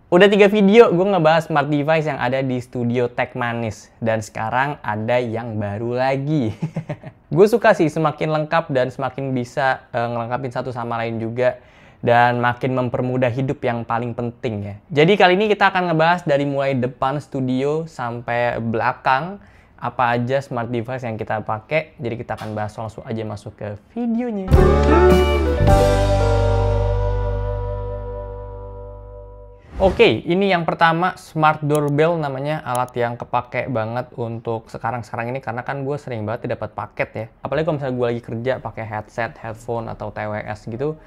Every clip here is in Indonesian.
Udah 3 video gue ngebahas smart device yang ada di studio Tech Manis. Dan sekarang ada yang baru lagi. Gue suka sih semakin lengkap dan semakin bisa ngelengkapin satu sama lain juga. Dan makin mempermudah hidup yang paling penting ya. Jadi kali ini kita akan ngebahas dari mulai depan studio sampai belakang. Apa aja smart device yang kita pakai. Jadi kita akan bahas langsung aja masuk ke videonya. Oke, ini yang pertama smart doorbell namanya, alat yang kepake banget untuk sekarang-sekarang ini karena kan gue sering banget dapat paket ya. Apalagi kalau misalnya gue lagi kerja pakai headset, headphone atau TWS gitu,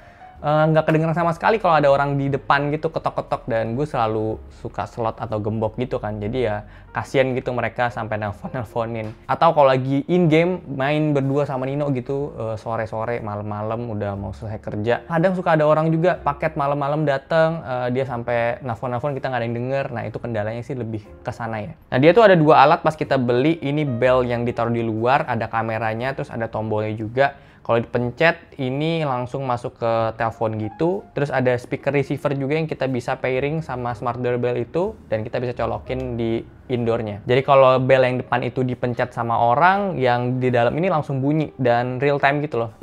nggak kedengeran sama sekali kalau ada orang di depan gitu ketok-ketok, dan gue selalu suka slot atau gembok gitu kan. Jadi ya kasihan gitu mereka sampai nelfonin. Atau kalau lagi in game main berdua sama Nino gitu sore-sore, malam-malam udah mau selesai kerja. Kadang suka ada orang juga paket malam-malam datang, dia sampai nelfon kita nggak ada yang denger. Nah itu kendalanya sih lebih ke sana ya. Nah dia tuh ada dua alat pas kita beli. Ini bell yang ditaruh di luar, ada kameranya, terus ada tombolnya juga. Kalau dipencet ini langsung masuk ke telepon gitu. Terus ada speaker receiver juga yang kita bisa pairing sama smart doorbell itu, dan kita bisa colokin di indoornya. Jadi kalau bell yang depan itu dipencet sama orang, yang di dalam ini langsung bunyi dan real time gitu loh.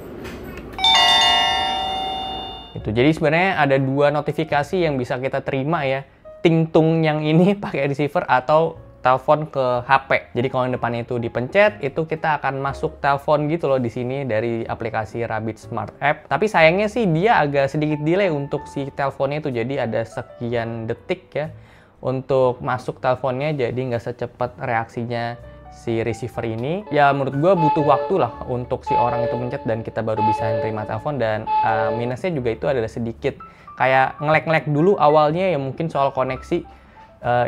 Itu. Jadi sebenarnya ada dua notifikasi yang bisa kita terima ya. Tingtung yang ini pakai receiver atau telepon ke HP. Jadi kalau yang depannya itu dipencet, itu kita akan masuk telepon gitu loh di sini dari aplikasi Rabbit Smart App. Tapi sayangnya sih dia agak sedikit delay untuk si teleponnya itu. Jadi ada sekian detik ya untuk masuk teleponnya. Jadi nggak secepat reaksinya si receiver ini. Ya menurut gue butuh waktu lah untuk si orang itu mencet dan kita baru bisa nerima telepon. Dan minusnya juga itu adalah sedikit kayak ngelek-ngelek dulu awalnya ya, mungkin soal koneksi.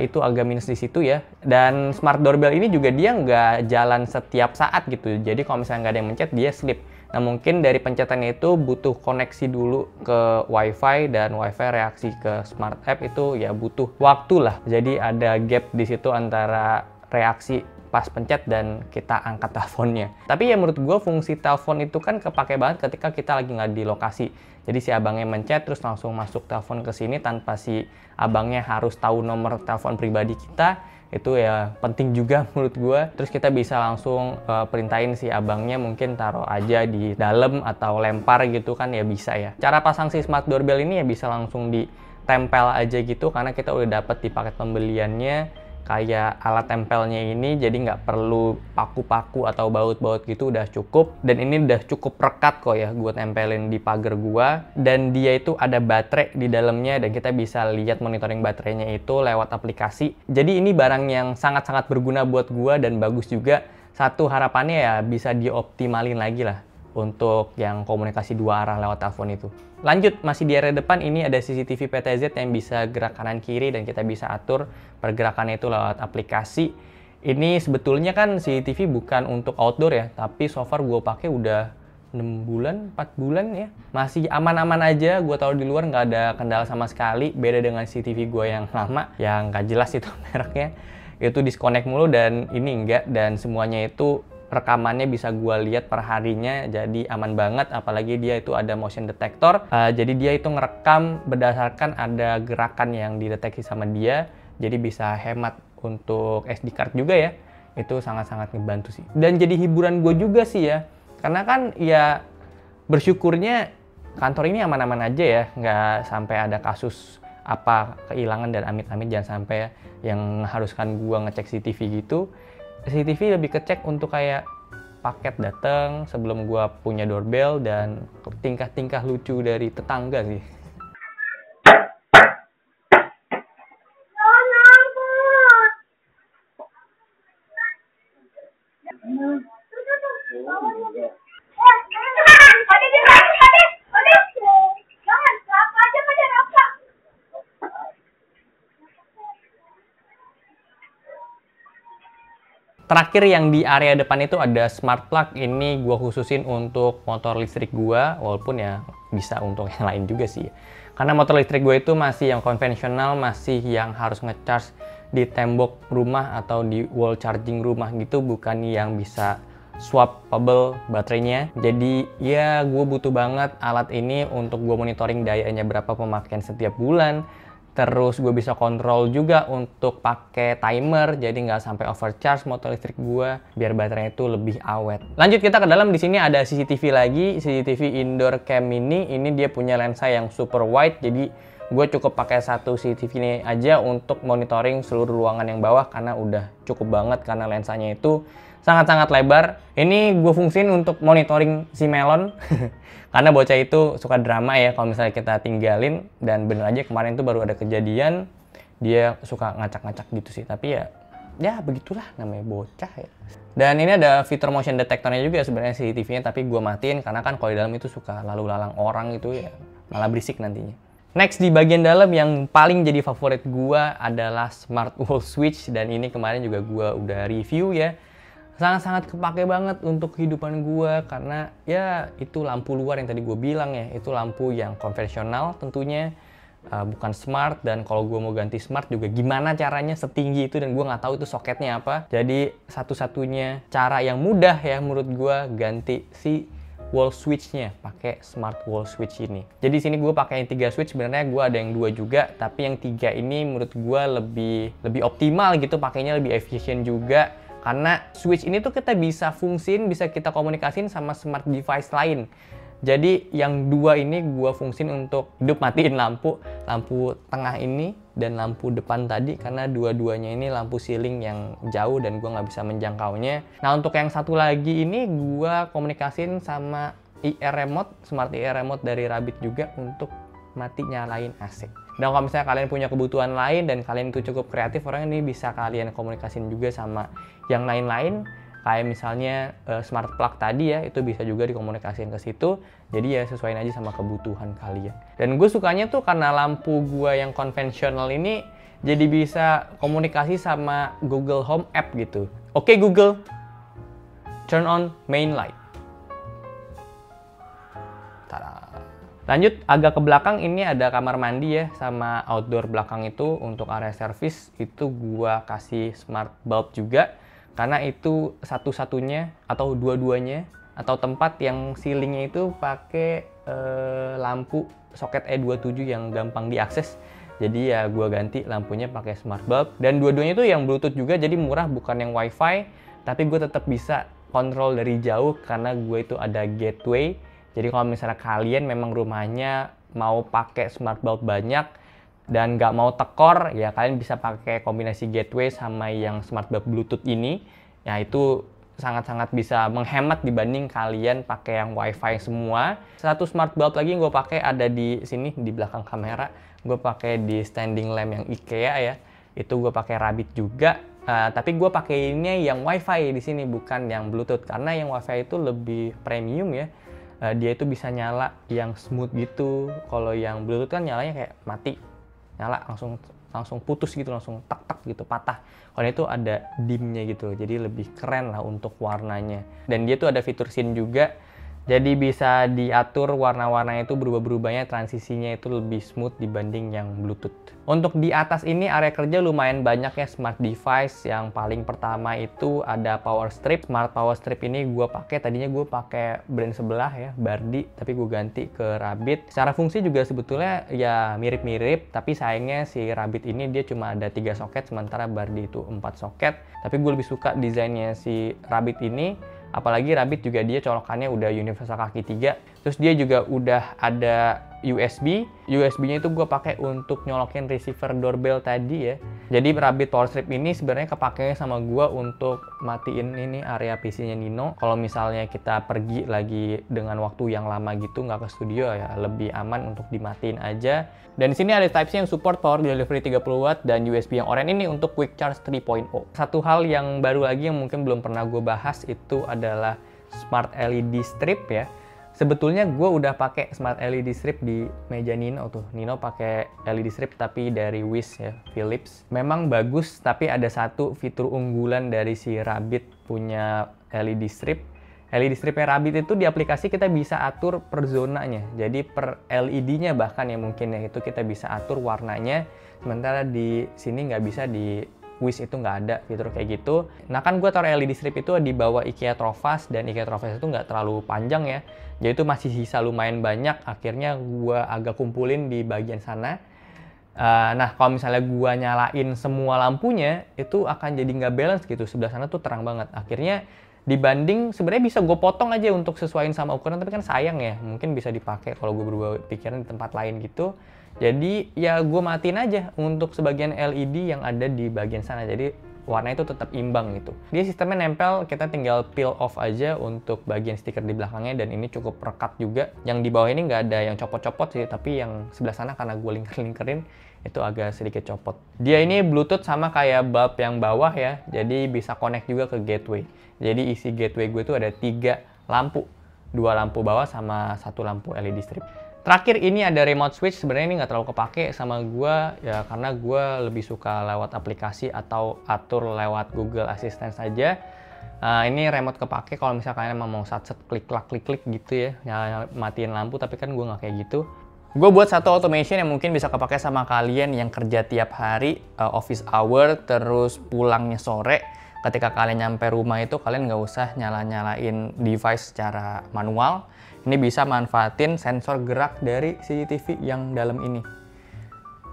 Itu agak minus di situ ya. Dan smart doorbell ini juga dia nggak jalan setiap saat gitu. Jadi kalau misalnya nggak ada yang mencet, dia sleep. Nah mungkin dari pencetannya itu butuh koneksi dulu ke wifi, dan wifi reaksi ke smart app itu ya butuh waktu lah. Jadi ada gap di situ antara reaksi pas pencet dan kita angkat teleponnya. Tapi ya menurut gue fungsi telepon itu kan kepake banget ketika kita lagi nggak di lokasi. Jadi si abangnya mencet terus langsung masuk telepon ke sini tanpa si abangnya harus tahu nomor telepon pribadi kita. Itu ya penting juga menurut gue. Terus kita bisa langsung perintahin si abangnya mungkin taruh aja di dalam atau lempar gitu kan ya bisa ya. Cara pasang si smart doorbell ini ya bisa langsung ditempel aja gitu karena kita udah dapet di paket pembeliannya kayak alat tempelnya ini, jadi nggak perlu paku-paku atau baut-baut gitu, udah cukup. Dan ini udah cukup rekat kok ya gue tempelin di pagar gua. Dan dia itu ada baterai di dalamnya dan kita bisa lihat monitoring baterainya itu lewat aplikasi. Jadi ini barang yang sangat-sangat berguna buat gua dan bagus juga. Satu harapannya ya bisa dioptimalin lagi lah untuk yang komunikasi dua arah lewat telepon itu. Lanjut, masih di area depan ini ada CCTV PTZ yang bisa gerak kanan kiri dan kita bisa atur pergerakannya itu lewat aplikasi. Ini sebetulnya kan CCTV bukan untuk outdoor ya, tapi so far gue pakai udah 6 bulan, 4 bulan ya. Masih aman-aman aja, gue taruh di luar nggak ada kendala sama sekali. Beda dengan CCTV gue yang lama, yang nggak jelas itu mereknya. Itu disconnect mulu dan ini enggak, dan semuanya itu rekamannya bisa gue lihat per harinya, jadi aman banget. Apalagi dia itu ada motion detector, jadi dia itu ngerekam berdasarkan ada gerakan yang dideteksi sama dia, jadi bisa hemat untuk SD card juga ya. Itu sangat-sangat ngebantu sih, dan jadi hiburan gue juga sih ya, karena kan ya bersyukurnya kantor ini aman-aman aja ya, nggak sampai ada kasus apa kehilangan, dan amit-amit jangan sampai ya, yang mengharuskan gue ngecek CCTV gitu. CCTV lebih kecek untuk kayak paket datang sebelum gua punya doorbell dan tingkah-tingkah lucu dari tetangga sih. Terakhir yang di area depan itu ada smart plug. Ini gue khususin untuk motor listrik gue, walaupun ya bisa untuk yang lain juga sih. Karena motor listrik gue itu masih yang konvensional, masih yang harus ngecharge di tembok rumah atau di wall charging rumah gitu, bukan yang bisa swappable baterainya. Jadi ya gue butuh banget alat ini untuk gue monitoring dayanya berapa pemakaian setiap bulan. Terus gue bisa kontrol juga untuk pakai timer, jadi nggak sampai overcharge motor listrik gue, biar baterainya itu lebih awet. Lanjut kita ke dalam, di sini ada CCTV lagi, CCTV indoor cam ini dia punya lensa yang super wide, jadi gue cukup pakai satu CCTV ini aja untuk monitoring seluruh ruangan yang bawah karena udah cukup banget karena lensanya itu sangat-sangat lebar. Ini gue fungsiin untuk monitoring si Melon karena bocah itu suka drama ya kalau misalnya kita tinggalin, dan bener aja kemarin tuh baru ada kejadian dia suka ngacak-ngacak gitu sih, tapi ya begitulah namanya bocah ya. Dan ini ada fitur motion detectornya juga sebenarnya CCTV-nya, tapi gue matiin karena kan kalau di dalam itu suka lalu lalang orang gitu ya, malah berisik nantinya. Next, di bagian dalam yang paling jadi favorit gue adalah smart wall switch, dan ini kemarin juga gue udah review ya. Sangat-sangat kepake banget untuk kehidupan gue karena ya itu lampu luar yang tadi gue bilang ya, itu lampu yang konvensional tentunya, bukan smart, dan kalau gue mau ganti smart juga gimana caranya setinggi itu, dan gue nggak tahu itu soketnya apa. Jadi satu-satunya cara yang mudah ya menurut gue ganti si wall switch-nya pakai smart wall switch ini. Jadi sini gue pakai yang 3 switch, sebenarnya gue ada yang 2 juga, tapi yang 3 ini menurut gue lebih optimal gitu, pakainya lebih efisien juga. Karena switch ini tuh kita bisa fungsiin, bisa kita komunikasiin sama smart device lain. Jadi yang 2 ini gue fungsiin untuk hidup matiin lampu tengah ini dan lampu depan tadi, karena dua-duanya ini lampu ceiling yang jauh dan gue nggak bisa menjangkaunya. Nah untuk yang satu lagi ini gue komunikasiin sama IR remote, smart IR remote dari Rabbit juga untuk mati nyalain AC. Dan kalau misalnya kalian punya kebutuhan lain dan kalian itu cukup kreatif orang ini, bisa kalian komunikasiin juga sama yang lain-lain. Kayak misalnya smart plug tadi ya, itu bisa juga dikomunikasiin ke situ. Jadi ya sesuaiin aja sama kebutuhan kalian. Dan gue sukanya tuh karena lampu gue yang konvensional ini jadi bisa komunikasi sama Google Home app gitu. Oke Google, turn on main light. Tada. Lanjut agak ke belakang, ini ada kamar mandi ya, sama outdoor belakang itu untuk area service itu gua kasih smart bulb juga, karena itu satu-satunya atau dua-duanya atau tempat yang ceilingnya itu pakai lampu soket E27 yang gampang diakses. Jadi ya gua ganti lampunya pakai smart bulb, dan dua-duanya itu yang Bluetooth juga, jadi murah, bukan yang WiFi, tapi gue tetap bisa kontrol dari jauh karena gue itu ada gateway. Jadi kalau misalnya kalian memang rumahnya mau pakai smart bulb banyak dan nggak mau tekor, ya kalian bisa pakai kombinasi gateway sama yang smart bulb Bluetooth ini. Ya itu sangat-sangat bisa menghemat dibanding kalian pakai yang WiFi semua. Satu smart bulb lagi yang gue pakai ada di sini di belakang kamera. Gue pakai di standing lamp yang IKEA ya. Itu gue pakai Rabbit juga. Tapi gue pakainya yang WiFi di sini, bukan yang Bluetooth, karena yang WiFi itu lebih premium ya. Dia itu bisa nyala yang smooth gitu. Kalau yang Bluetooth kan nyalanya kayak mati, nyala langsung putus gitu, langsung tak gitu, patah. Kalau itu ada dimnya gitu, jadi lebih keren lah untuk warnanya. Dan dia tuh ada fitur scene juga, jadi bisa diatur warna-warnanya itu berubah-berubahnya, transisinya itu lebih smooth dibanding yang Bluetooth. Untuk di atas ini area kerja lumayan banyak ya smart device. Yang paling pertama itu ada power strip. Smart power strip ini tadinya gue pakai brand sebelah ya, Bardi, tapi gue ganti ke Rabbit. Secara fungsi juga sebetulnya ya mirip-mirip, tapi sayangnya si Rabbit ini dia cuma ada 3 soket, sementara Bardi itu 4 soket. Tapi gue lebih suka desainnya si Rabbit ini. Apalagi Rabbit juga dia colokannya udah universal kaki 3. Terus dia juga udah ada USB. USB-nya itu gue pakai untuk nyolokin receiver doorbell tadi ya. Jadi Rabbit power strip ini sebenarnya kepakainya sama gue untuk matiin ini area PC-nya Nino. Kalau misalnya kita pergi lagi dengan waktu yang lama gitu, nggak ke studio ya, lebih aman untuk dimatiin aja. Dan di sini ada Type-C yang support power delivery 30 watt dan USB yang oranye ini untuk quick charge 3.0. Satu hal yang baru lagi yang mungkin belum pernah gue bahas itu adalah smart LED strip ya. Sebetulnya gue udah pakai smart LED strip di meja Nino tuh. Nino pakai LED strip tapi dari Wish ya, Philips. Memang bagus, tapi ada satu fitur unggulan dari si Rabbit punya LED strip. LED stripnya Rabbit itu di aplikasi kita bisa atur per zonanya. Jadi per LED-nya bahkan ya mungkin ya itu kita bisa atur warnanya. Sementara di sini nggak bisa, di Wish itu nggak ada fitur kayak gitu. Nah kan gue taruh LED strip itu di bawah IKEA Trovas, dan IKEA Trovas itu nggak terlalu panjang ya. Jadi itu masih sisa lumayan banyak, akhirnya gue agak kumpulin di bagian sana. Nah, kalau misalnya gua nyalain semua lampunya, itu akan jadi nggak balance gitu. Sebelah sana tuh terang banget. Akhirnya dibanding sebenarnya bisa gue potong aja untuk sesuaiin sama ukuran, tapi kan sayang ya. Mungkin bisa dipakai kalau gue berubah pikiran di tempat lain gitu. Jadi ya gue matiin aja untuk sebagian LED yang ada di bagian sana. Jadi warna itu tetap imbang gitu. Dia sistemnya nempel, kita tinggal peel off aja untuk bagian stiker di belakangnya, dan ini cukup rekat juga. Yang di bawah ini nggak ada yang copot-copot sih, tapi yang sebelah sana karena gue lingker-lingkerin itu agak sedikit copot. Dia ini Bluetooth sama kayak bulb yang bawah ya, jadi bisa connect juga ke gateway. Jadi isi gateway gue itu ada 3 lampu, 2 lampu bawah sama 1 lampu LED strip. Terakhir ini ada remote switch. Sebenarnya ini nggak terlalu kepake sama gue ya, karena gue lebih suka lewat aplikasi atau atur lewat Google Assistant saja. Ini remote kepake kalau misalnya kalian emang mau satset klik-klik gitu ya, matiin lampu, tapi kan gue nggak kayak gitu. Gue buat satu automation yang mungkin bisa kepake sama kalian yang kerja tiap hari, office hour, terus pulangnya sore. Ketika kalian nyampe rumah itu kalian nggak usah nyalain device secara manual. Ini bisa manfaatin sensor gerak dari CCTV yang dalam ini.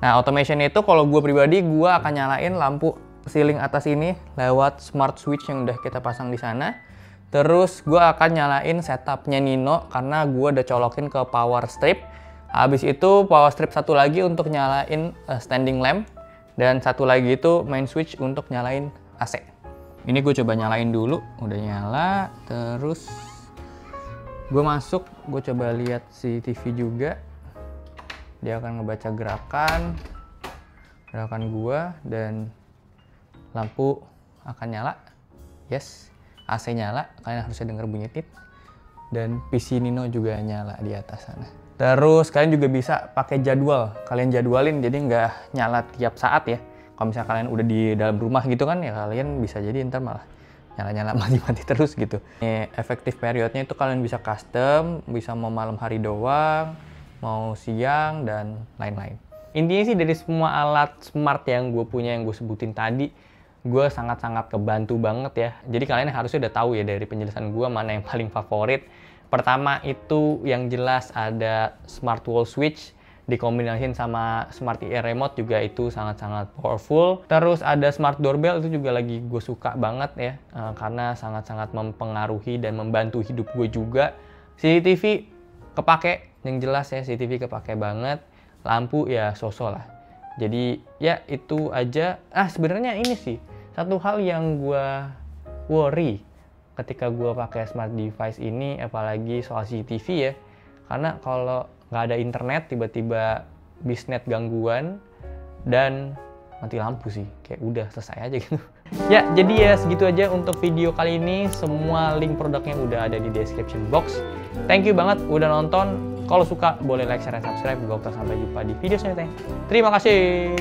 Nah, automation itu kalau gue pribadi, gue akan nyalain lampu ceiling atas ini lewat smart switch yang udah kita pasang di sana. Terus gue akan nyalain setupnya Nino karena gue udah colokin ke power strip. Habis itu power strip satu lagi untuk nyalain standing lamp, dan satu lagi itu main switch untuk nyalain AC. Ini gue coba nyalain dulu, udah nyala, terus gue masuk, gue coba lihat CCTV juga. Dia akan ngebaca gerakan gue, dan lampu akan nyala. Yes, AC nyala, kalian harusnya denger bunyi tit. Dan PC Nino juga nyala di atas sana. Terus kalian juga bisa pakai jadwal, kalian jadwalin jadi nggak nyala tiap saat ya. Kalau misalnya kalian udah di dalam rumah gitu kan ya, kalian bisa jadi ntar malah nyala-nyala mati-mati terus gitu. Ini efektif periodnya itu kalian bisa custom, bisa mau malam hari doang, mau siang, dan lain-lain. Intinya sih dari semua alat smart yang gue punya, yang gue sebutin tadi, gue sangat-sangat kebantu banget ya. Jadi kalian harusnya udah tahu ya dari penjelasan gue mana yang paling favorit. Pertama itu yang jelas ada smart wall switch, dikombinasiin sama smart ear remote juga itu sangat-sangat powerful. Terus ada smart doorbell, itu juga lagi gue suka banget ya, karena sangat-sangat mempengaruhi dan membantu hidup gue juga. CCTV kepake, yang jelas ya CCTV kepake banget. Lampu ya so-so lah. Jadi ya itu aja. Sebenarnya ini sih satu hal yang gue worry ketika gue pakai smart device ini, apalagi soal CCTV ya. Karena kalau nggak ada internet, tiba-tiba bisnet gangguan, dan mati lampu sih. Kayak udah selesai aja gitu. Ya, jadi ya segitu aja untuk video kali ini. Semua link produknya udah ada di description box. Thank you banget udah nonton. Kalau suka boleh like, share, dan subscribe. Gue sampai jumpa di video selanjutnya. Terima kasih.